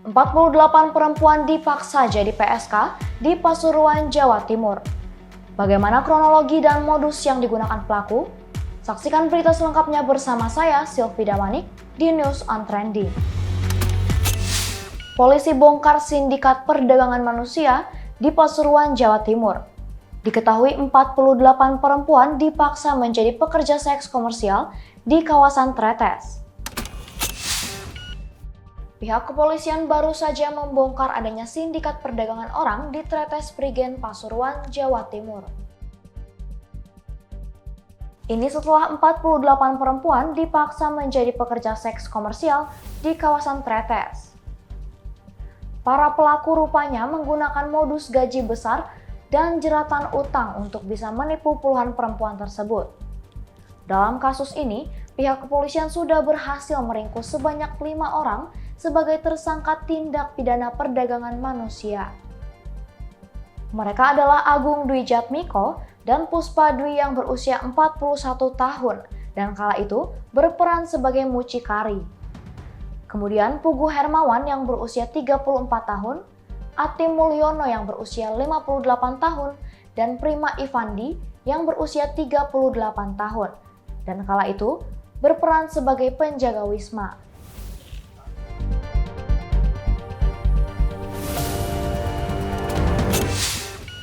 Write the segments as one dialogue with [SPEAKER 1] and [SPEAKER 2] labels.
[SPEAKER 1] 48 perempuan dipaksa jadi PSK di Pasuruan, Jawa Timur. Bagaimana kronologi dan modus yang digunakan pelaku? Saksikan berita selengkapnya bersama saya, Silvi Damanik, di News on Trending. Polisi bongkar sindikat perdagangan manusia di Pasuruan, Jawa Timur. Diketahui 48 perempuan dipaksa menjadi pekerja seks komersial di kawasan Tretes. Pihak kepolisian baru saja membongkar adanya sindikat perdagangan orang di Tretes Prigen, Pasuruan, Jawa Timur. Ini setelah 48 perempuan dipaksa menjadi pekerja seks komersial di kawasan Tretes. Para pelaku rupanya menggunakan modus gaji besar dan jeratan utang untuk bisa menipu puluhan perempuan tersebut. Dalam kasus ini, pihak kepolisian sudah berhasil meringkus sebanyak 5 orang sebagai tersangka tindak pidana perdagangan manusia. Mereka adalah Agung Dwi Jatmiko dan Puspa Dwi yang berusia 41 tahun dan kala itu berperan sebagai mucikari. Kemudian Pugu Hermawan yang berusia 34 tahun, Atim Mulyono yang berusia 58 tahun, dan Prima Ivandi yang berusia 38 tahun dan kala itu berperan sebagai penjaga wisma.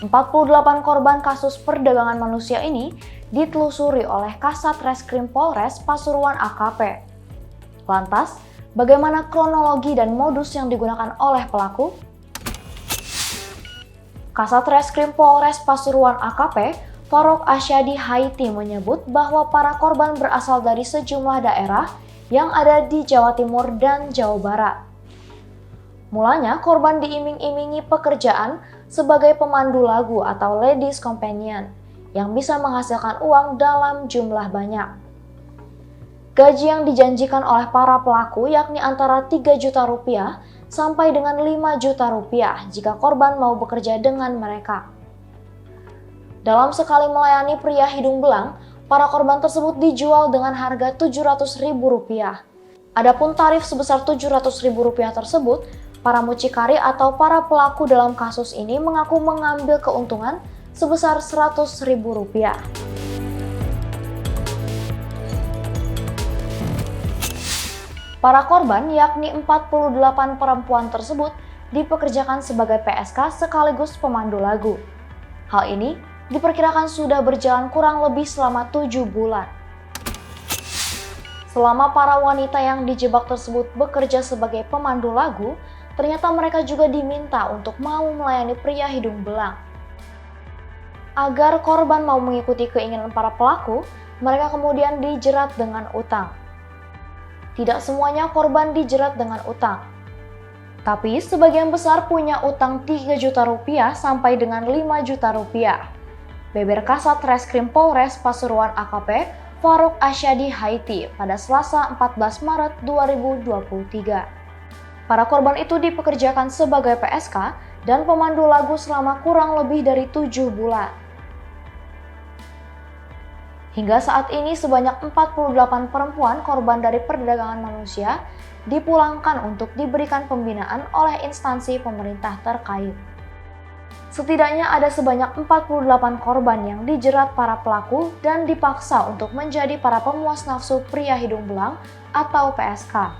[SPEAKER 1] ...48 korban kasus perdagangan manusia ini ditelusuri oleh Kasat Reskrim Polres Pasuruan AKP. Lantas, bagaimana kronologi dan modus yang digunakan oleh pelaku? Kasat Reskrim Polres Pasuruan AKP, Farouk Asyadi Haiti menyebut bahwa para korban berasal dari sejumlah daerah yang ada di Jawa Timur dan Jawa Barat. Mulanya korban diiming-imingi pekerjaan sebagai pemandu lagu atau ladies companion yang bisa menghasilkan uang dalam jumlah banyak. Gaji yang dijanjikan oleh para pelaku yakni antara 3 juta rupiah sampai dengan 5 juta rupiah jika korban mau bekerja dengan mereka. Dalam sekali melayani pria hidung belang, para korban tersebut dijual dengan harga Rp700.000. Adapun tarif sebesar Rp700.000 tersebut, para mucikari atau para pelaku dalam kasus ini mengaku mengambil keuntungan sebesar Rp100.000. Para korban yakni 48 perempuan tersebut dipekerjakan sebagai PSK sekaligus pemandu lagu. Hal ini diperkirakan sudah berjalan kurang lebih selama 7 bulan. Selama para wanita yang dijebak tersebut bekerja sebagai pemandu lagu, ternyata mereka juga diminta untuk mau melayani pria hidung belang. Agar korban mau mengikuti keinginan para pelaku, mereka kemudian dijerat dengan utang. Tidak semuanya korban dijerat dengan utang. Tapi sebagian besar punya utang 3 juta rupiah sampai dengan 5 juta rupiah. Beber Kasat Reskrim Polres Pasuruan AKP, Farouk Asyadi Haiti pada Selasa 14 Maret 2023. Para korban itu dipekerjakan sebagai PSK dan pemandu lagu selama kurang lebih dari 7 bulan. Hingga saat ini sebanyak 48 perempuan korban dari perdagangan manusia dipulangkan untuk diberikan pembinaan oleh instansi pemerintah terkait. Setidaknya ada sebanyak 48 korban yang dijerat para pelaku dan dipaksa untuk menjadi para pemuas nafsu pria hidung belang atau PSK.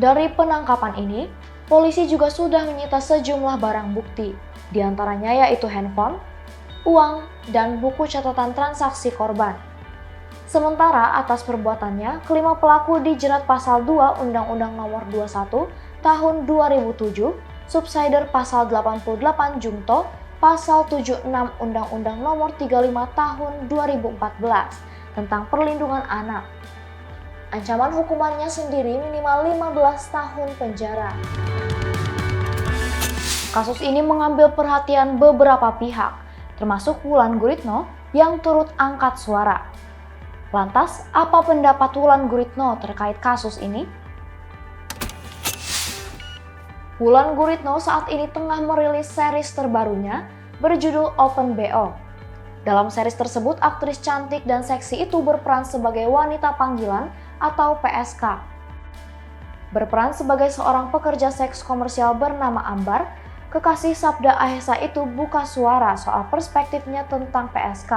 [SPEAKER 1] Dari penangkapan ini, polisi juga sudah menyita sejumlah barang bukti, diantaranya yaitu handphone, uang, dan buku catatan transaksi korban. Sementara atas perbuatannya, kelima pelaku dijerat pasal 2 Undang-Undang Nomor 21 Tahun 2007, Subsider Pasal 88 Jungto, Pasal 76 Undang-Undang Nomor 35 Tahun 2014 tentang Perlindungan Anak. Ancaman hukumannya sendiri minimal 15 tahun penjara. Kasus ini mengambil perhatian beberapa pihak, termasuk Wulan Guritno yang turut angkat suara. Lantas, apa pendapat Wulan Guritno terkait kasus ini? Wulan Guritno saat ini tengah merilis series terbarunya berjudul Open BO. Dalam series tersebut, aktris cantik dan seksi itu berperan sebagai wanita panggilan atau PSK. Berperan sebagai seorang pekerja seks komersial bernama Ambar, kekasih Sabda Ahesa itu buka suara soal perspektifnya tentang PSK.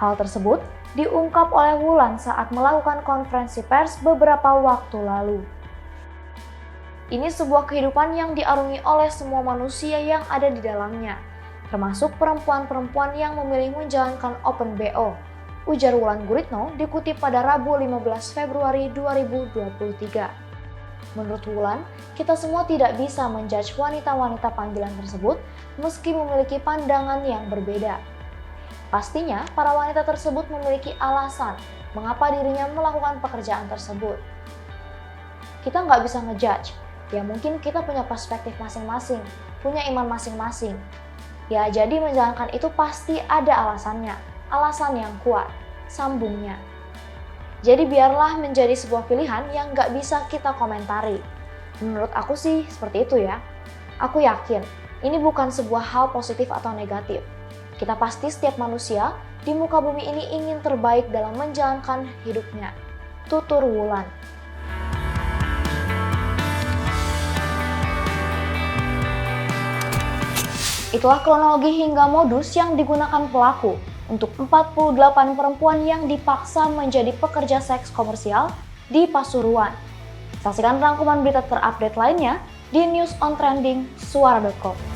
[SPEAKER 1] Hal tersebut diungkap oleh Wulan saat melakukan konferensi pers beberapa waktu lalu. Ini sebuah kehidupan yang diarungi oleh semua manusia yang ada di dalamnya, termasuk perempuan-perempuan yang memilih menjalankan Open BO, ujar Wulan Guritno dikutip pada Rabu 15 Februari 2023. Menurut Wulan, kita semua tidak bisa menjudge wanita-wanita panggilan tersebut meski memiliki pandangan yang berbeda. Pastinya, para wanita tersebut memiliki alasan mengapa dirinya melakukan pekerjaan tersebut. Kita nggak bisa ngejudge, ya mungkin kita punya perspektif masing-masing, punya iman masing-masing. Ya jadi menjalankan itu pasti ada alasannya, alasan yang kuat, sambungnya. Jadi biarlah menjadi sebuah pilihan yang nggak bisa kita komentari. Menurut aku sih seperti itu ya. Aku yakin, ini bukan sebuah hal positif atau negatif. Kita pasti setiap manusia di muka bumi ini ingin terbaik dalam menjalankan hidupnya. Tutur Wulan. Itulah kronologi hingga modus yang digunakan pelaku untuk 48 perempuan yang dipaksa menjadi pekerja seks komersial di Pasuruan. Saksikan rangkuman berita terupdate lainnya di News on Trending Suara.com.